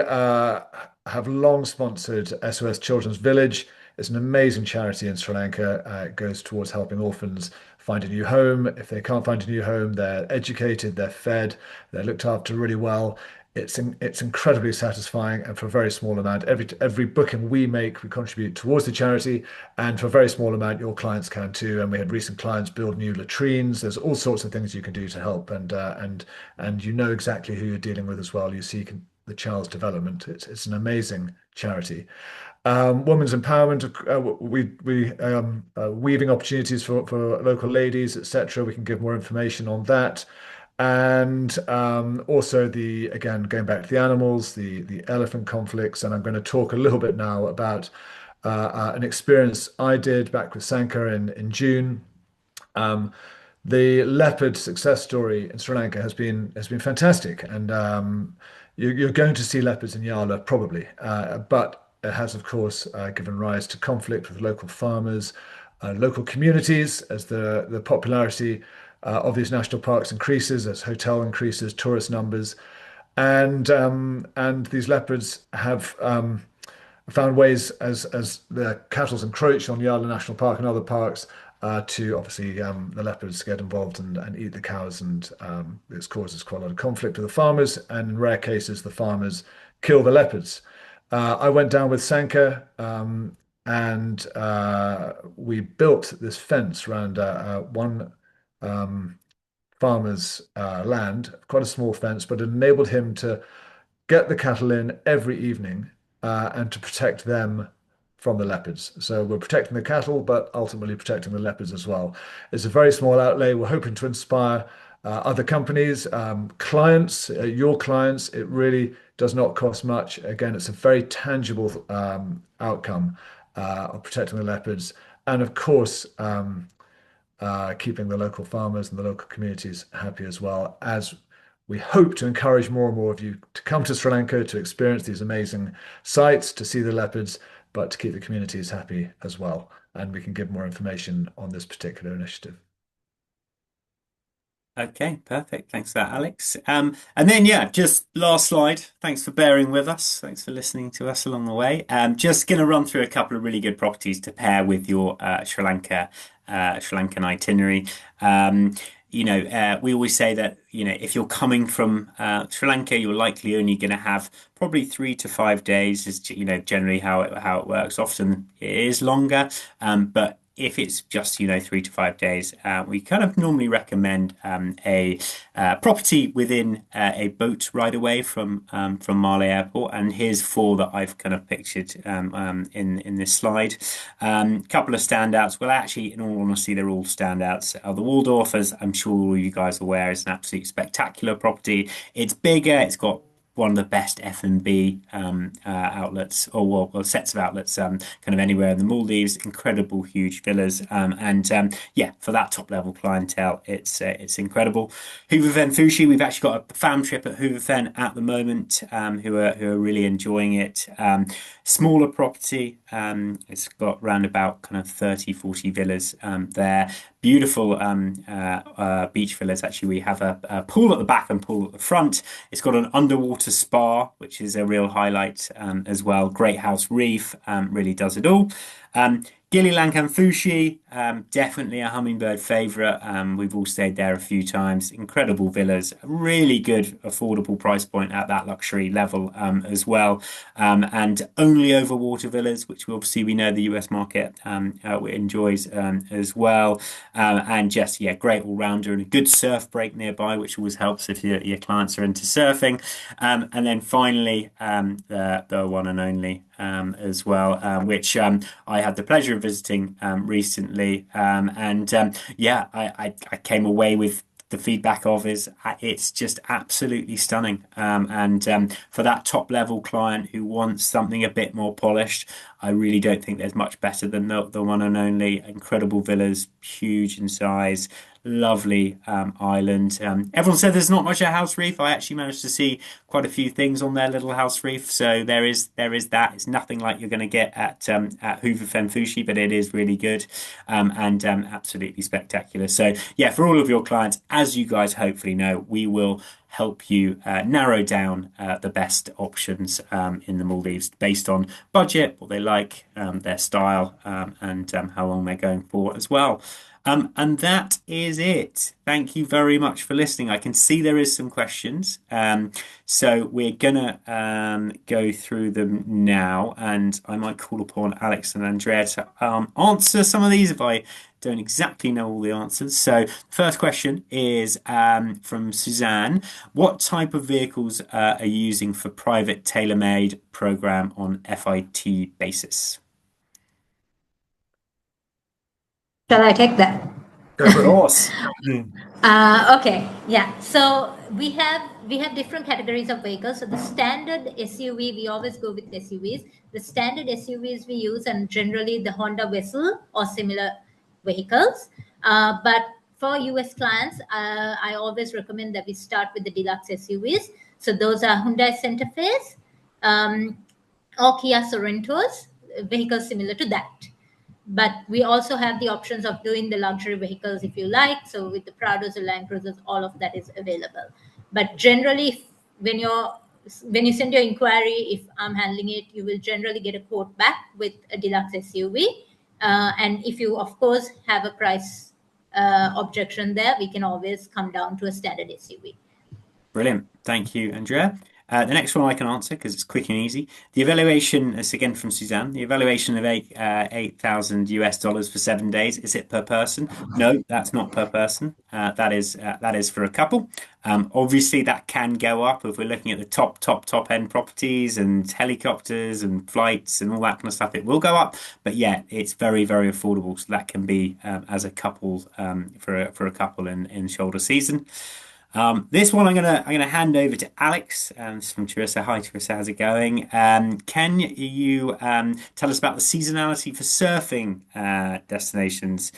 have long sponsored SOS Children's Village. It's an amazing charity in Sri Lanka. It goes towards helping orphans find a new home. If they can't find a new home, they're educated, they're fed, they're looked after really well. It's incredibly satisfying, and for a very small amount, every booking we make, we contribute towards the charity, and for a very small amount, your clients can too. And we had recent clients build new latrines. There's all sorts of things you can do to help, and you know exactly who you're dealing with as well. You see the child's development. It's an amazing charity. Women's empowerment. We weaving opportunities for local ladies, etc. We can give more information on that. And also the again going back to the animals, the elephant conflicts, and I'm going to talk a little bit now about an experience I did back with Sanka in June. Um, the leopard success story in Sri Lanka has been fantastic, and you're going to see leopards in Yala probably, but it has of course given rise to conflict with local farmers, local communities as the popularity of these national parks increases, as hotel increases, tourist numbers, and these leopards have found ways as the cattle's encroach on Yala National Park and other parks to obviously the leopards get involved and eat the cows, and this causes quite a lot of conflict with the farmers, and in rare cases the farmers kill the leopards. I went down with Sanka and we built this fence around one um, farmer's land, quite a small fence, but it enabled him to get the cattle in every evening and to protect them from the leopards. So we're protecting the cattle, but ultimately protecting the leopards as well. It's a very small outlay. We're hoping to inspire other companies, clients, your clients. It really does not cost much. Again, it's a very tangible outcome of protecting the leopards. And of course, keeping the local farmers and the local communities happy as well, as we hope to encourage more and more of you to come to Sri Lanka to experience these amazing sites, to see the leopards, but to keep the communities happy as well. And we can give more information on this particular initiative. Okay, perfect. Thanks for that, Alex. And then, yeah, just last slide. Thanks for bearing with us. Thanks for listening to us along the way. Just going to run through a couple of really good properties to pair with your Sri Lankan itinerary. We always say that, if you're coming from Sri Lanka, you're likely only going to have probably 3 to 5 days is, generally how it works. Often it is longer, but if it's just 3 to 5 days, we kind of normally recommend a property within a boat ride away from Male Airport. And here's four that I've kind of pictured in this slide. Couple of standouts. Well, actually, in all honesty, they're all standouts. The Waldorf, as I'm sure all you guys are aware, is an absolutely spectacular property. It's bigger. It's got one of the best F&B outlets, or well, sets of outlets, kind of anywhere in the Maldives. Incredible, huge villas, yeah, for that top level clientele, it's incredible. Hoover Fen Fushi, we've actually got a fam trip at Hoover Fen at the moment, who are really enjoying it. Smaller property, it's got round about kind of 30, 40 villas there. beautiful beach villas. Actually, we have a pool at the back and pool at the front. It's got an underwater spa, which is a real highlight as well. Great house reef, really does it all. Gili Lankan Fushi, definitely a Hummingbird favourite. We've all stayed there a few times. Incredible villas, really good, affordable price point at that luxury level as well. And only over water villas, which obviously we know the US market enjoys as well. And just, yeah, great all rounder and a good surf break nearby, which always helps if your clients are into surfing. And then finally, the one and only as well, which I had the pleasure of visiting recently. And yeah, I came away with the feedback of is it's just absolutely stunning. And for that top level client who wants something a bit more polished, I really don't think there's much better than the one and only. Incredible villas, huge in size. Lovely island. Everyone said there's not much at House Reef. I actually managed to see quite a few things on their little House Reef, so there is that. It's nothing like you're going to get at Hoover Fushi, but it is really good and absolutely spectacular. So yeah, for all of your clients, as you guys hopefully know, we will help you narrow down the best options in the Maldives based on budget, what they like, their style, and how long they're going for as well. And that is it. Thank you very much for listening. I can see there is some questions. So we're gonna go through them now, and I might call upon Alex and Andrea to answer some of these if I don't exactly know all the answers. So first question is from Suzanne. What type of vehicles are you using for private tailor-made program on FIT basis? Shall I take that? Go for Of it. course. Okay, yeah. So we have different categories of vehicles. So the standard SUV, we always go with SUVs. The standard SUVs we use, and generally the Honda Vessel or similar vehicles. But for US clients, I always recommend that we start with the deluxe SUVs. So those are Hyundai Santa Fe's or Kia Sorentos, vehicles similar to that. But we also have the options of doing the luxury vehicles if you like. So with the Prados or Land Cruisers, all of that is available. But generally, when you send your inquiry, if I'm handling it, you will generally get a quote back with a deluxe SUV. And if you, of course, have a price objection there, we can always come down to a standard SUV. Brilliant. Thank you, Andrea. The next one I can answer because it's quick and easy. The evaluation is again from Suzanne. The evaluation of 8,000 US dollars for 7 days. Is it per person? No, that's not per person. That is for a couple. Obviously, that can go up if we're looking at the top end properties and helicopters and flights and all that kind of stuff. It will go up, but yeah, it's very, very affordable. So that can be as a couple for a couple in shoulder season. This one I'm gonna hand over to Alex. It's from Teresa. Hi, Teresa. How's it going? Can you tell us about the seasonality for surfing destinations?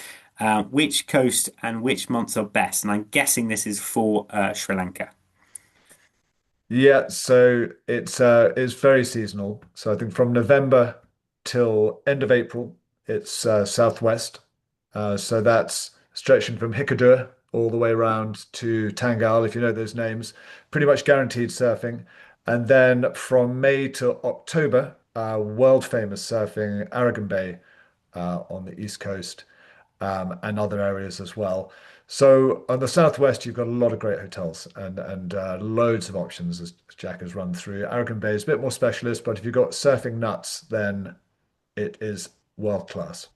Which coast and which months are best? And I'm guessing this is for Sri Lanka. Yeah, so it's very seasonal. So I think from November till end of April, it's southwest. So that's stretching from Hikadur all the way around to Tangal, if you know those names. Pretty much guaranteed surfing. And then from May to October, world famous surfing, Aragon Bay on the east coast and other areas as well. So on the southwest, you've got a lot of great hotels and loads of options, as Jack has run through. Aragon Bay is a bit more specialist, but if you've got surfing nuts, then it is world class.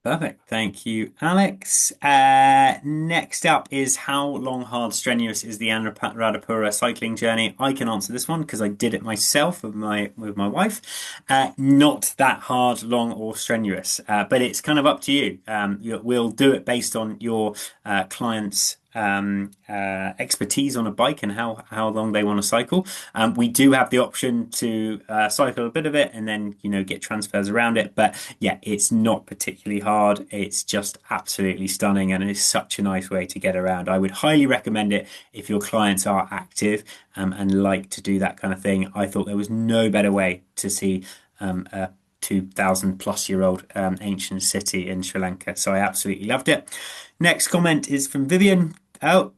Perfect. Thank you, Alex. Next up is how long, hard, strenuous is the Anuradhapura cycling journey? I can answer this one because I did it myself with my wife. Not that hard, long, or strenuous, but it's kind of up to you. We'll do it based on your client's expertise on a bike and how long they want to cycle. We do have the option to cycle a bit of it and then get transfers around it. But yeah, it's not particularly hard. It's just absolutely stunning and it's such a nice way to get around. I would highly recommend it if your clients are active and like to do that kind of thing. I thought there was no better way to see 2,000+ year old ancient city in Sri Lanka. So I absolutely loved it. Next comment is from Vivian. Oh,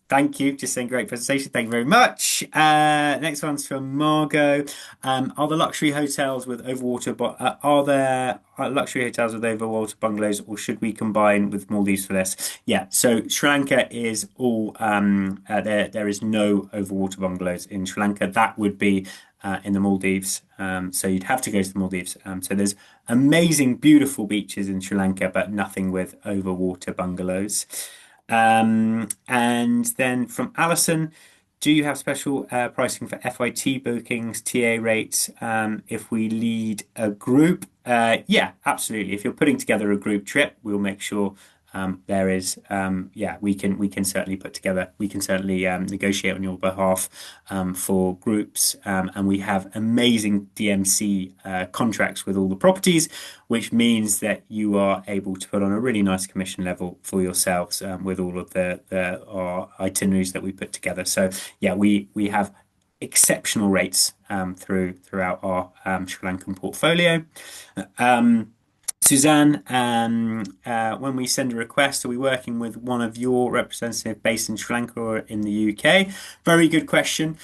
thank you. Just saying, great presentation. Thank you very much. Next one's from Margot. Are the luxury hotels with overwater, are there luxury hotels with overwater bungalows, or should we combine with Maldives for this? Yeah. So Sri Lanka is all there is no overwater bungalows in Sri Lanka. That would be in the Maldives. So you'd have to go to the Maldives. So there's amazing, beautiful beaches in Sri Lanka, but nothing with overwater bungalows. And then from Alison, do you have special pricing for FIT bookings, TA rates, if we lead a group? Yeah, absolutely. If you're putting together a group trip, we'll make sure there is, we can certainly negotiate on your behalf for groups, and we have amazing DMC contracts with all the properties, which means that you are able to put on a really nice commission level for yourselves with all of our itineraries that we put together. So yeah, we have exceptional rates throughout our Sri Lankan portfolio. Suzanne, when we send a request, are we working with one of your representatives based in Sri Lanka or in the UK? Very good question.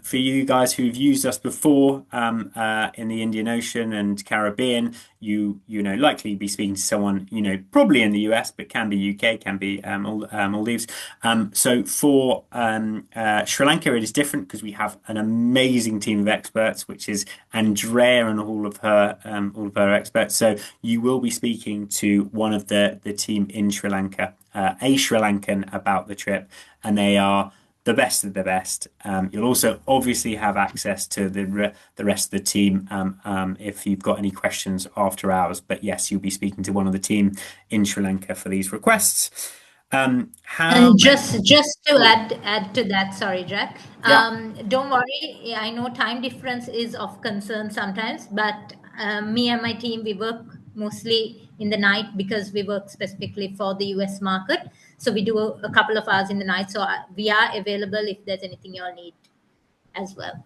For you guys who've used us before in the Indian Ocean and Caribbean, you likely be speaking to someone probably in the US, but can be UK, can be Maldives. So for Sri Lanka, it is different because we have an amazing team of experts, which is Andrea and all of her experts. So you will be speaking to one of the team in Sri Lanka, a Sri Lankan, about the trip, and they are the best of the best. You'll also obviously have access to the rest of the team if you've got any questions after hours. But yes, you'll be speaking to one of the team in Sri Lanka for these requests. And just to add to that, sorry, Jack. Yeah. Don't worry. I know time difference is of concern sometimes, but me and my team, we work mostly in the night because we work specifically for the US market. So we do a couple of hours in the night. So we are available if there's anything you'll need as well.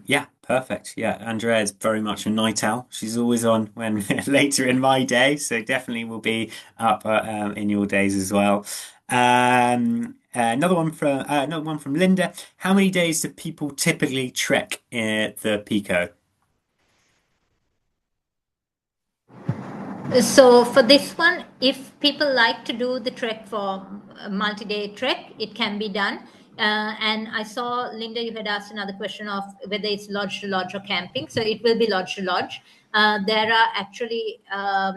Yeah, perfect. Yeah, Andrea is very much a night owl. She's always on when later in my day, so definitely will be up in your days as well. Another one from Linda. How many days do people typically trek the Pico? So for this one, if people like to do the trek for a multi-day trek, it can be done. And I saw, Linda, you had asked another question of whether it's lodge to lodge or camping. So it will be lodge to lodge. There are actually a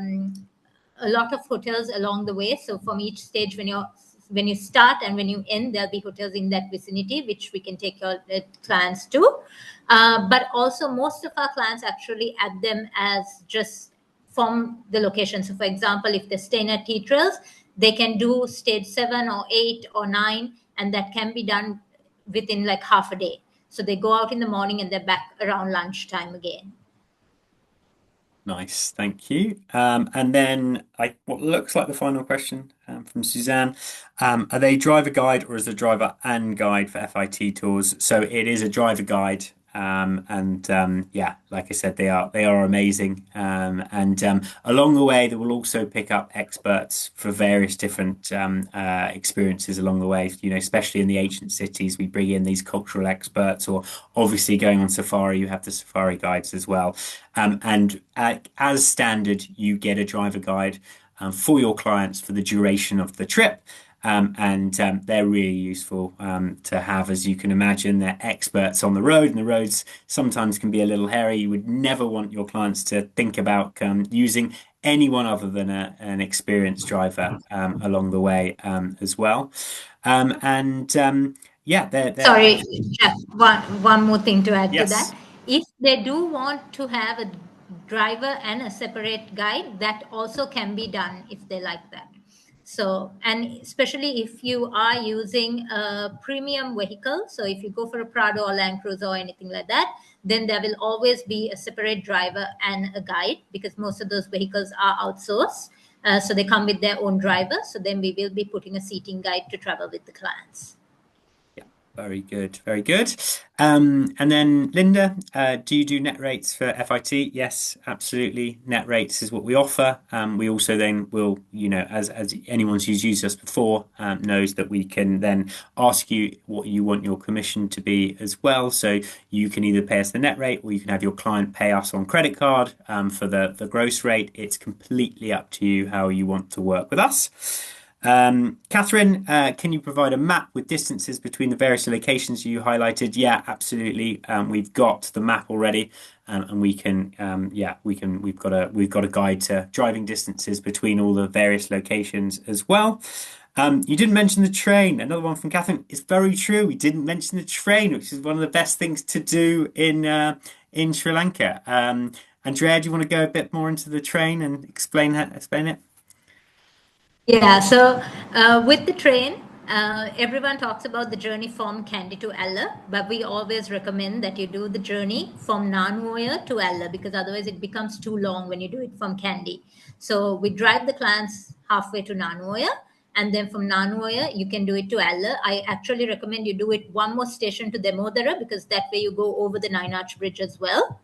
lot of hotels along the way. So from each stage, when you start and when you end, there'll be hotels in that vicinity, which we can take your clients to. But also most of our clients actually add them as just from the location. So for example, if they're staying at Tea Trails, they can do stage 7 or 8 or 9, and that can be done within like half a day. So they go out in the morning and they're back around lunchtime again. Nice, thank you. And then what looks like the final question from Suzanne. Are they driver guide or is the driver and guide for FIT tours? So it is a driver guide. Yeah, like I said, they are amazing. And along the way, they will also pick up experts for various different experiences along the way. Especially in the ancient cities, we bring in these cultural experts, or obviously going on safari, you have the safari guides as well. And as standard, you get a driver guide for your clients for the duration of the trip. They're really useful to have, as you can imagine. They're experts on the road, and the roads sometimes can be a little hairy. You would never want your clients to think about using anyone other than an experienced driver along the way as well. Yeah, Sorry, Jeff, one more thing to add to yes. that. If they do want to have a driver and a separate guide, that also can be done if they like that. So, and especially if you are using a premium vehicle, so if you go for a Prado or Land Cruiser or anything like that, then there will always be a separate driver and a guide, because most of those vehicles are outsourced. So they come with their own driver. So then we will be putting a seating guide to travel with the clients. Yeah, Very good, very good. And then Linda, do you do net rates for FIT? Yes, absolutely. Net rates is what we offer. We also then will, as anyone who's used us before knows that we can then ask you what you want your commission to be as well. So you can either pay us the net rate or you can have your client pay us on credit card for the gross rate. It's completely up to you how you want to work with us. Catherine, can you provide a map with distances between the various locations you highlighted? Yeah, absolutely. We've got the map already, and we can, yeah, we can. We've got a guide to driving distances between all the various locations as well. You didn't mention the train. Another one from Catherine. It's very true. We didn't mention the train, which is one of the best things to do in Sri Lanka. Andrea, do you want to go a bit more into the train and explain it? Yeah, so with the train, everyone talks about the journey from Kandy to Ella, but we always recommend that you do the journey from Nanuoya to Ella because otherwise it becomes too long when you do it from Kandy. So we drive the clients halfway to Nanuoya, and then from Nanuoya you can do it to Ella. I actually recommend you do it one more station to Demodara because that way you go over the Nine Arch Bridge as well.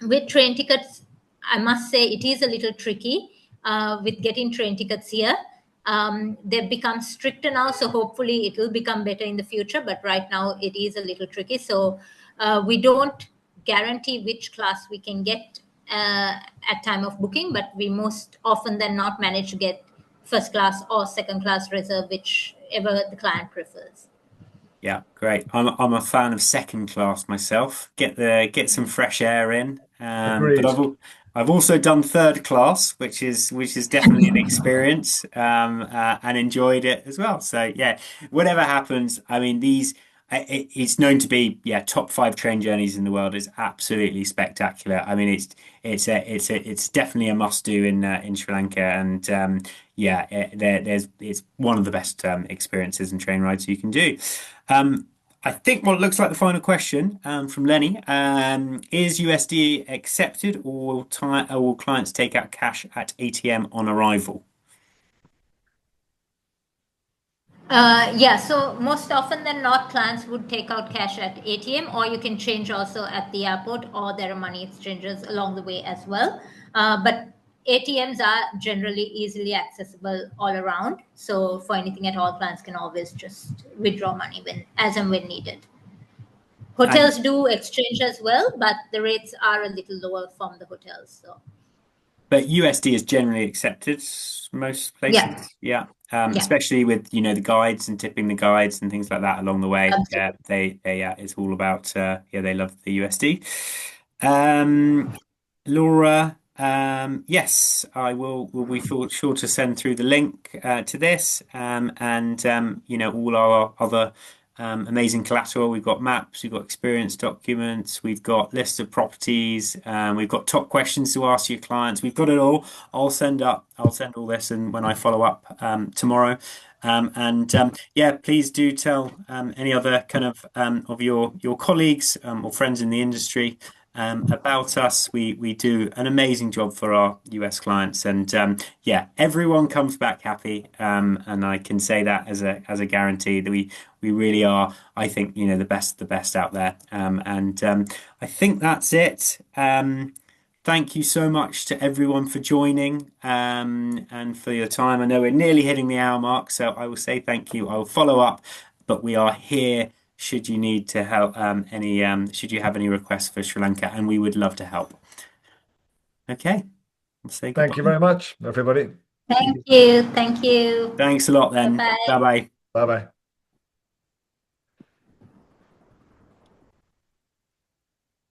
With train tickets, I must say it is a little tricky with getting train tickets here. They've become stricter now, so hopefully it will become better in the future. But right now it is a little tricky. So we don't guarantee which class we can get at time of booking, but we most often than not manage to get first class or second class reserve, whichever the client prefers. Yeah, great. I'm a fan of second class myself. Get some fresh air in. But Agreed. I've also done third class, which is definitely an experience, and enjoyed it as well. So yeah, whatever happens, I mean it's known to be top five train journeys in the world. It's absolutely spectacular. I mean it's definitely a must do in Sri Lanka, and it's one of the best experiences and train rides you can do. I think what looks like the final question from Lenny is USD accepted, or will clients take out cash at ATM on arrival? Yeah, so most often than not, clients would take out cash at ATM, or you can change also at the airport, or there are money exchanges along the way as well. But ATMs are generally easily accessible all around. So for anything at all, clients can always just withdraw money as and when needed. And Hotels do exchange as well, but the rates are a little lower from the hotels. So But USD is generally accepted most yeah, places. Yeah. yeah, Especially with, the guides and tipping the guides and things like that along the way. Yeah, absolutely. it's all about, they love the USD. Um, Laura, yes, will be sure to send through the link to this, and all our other amazing collateral. We've got maps, we've got experience documents, we've got lists of properties, we've got top questions to ask your clients. We've got it all. I'll send all this, and when I follow up tomorrow. Yeah, please do tell any other kind of your colleagues or friends in the industry about us. We do an amazing job for our US clients, and yeah, everyone comes back happy. And I can say that as a guarantee that we really are. I think the best out there. And I think that's it. Thank you so much to everyone for joining and for your time. I know we're nearly hitting the hour mark, so I will say thank you. I will follow up, but we are here should you need to help should you have any requests for Sri Lanka, and we would love to help. Okay, we'll say Thank you goodbye. very much, everybody. Thank you. Thank you. Thanks a lot Bye then. bye. Bye bye. Bye bye.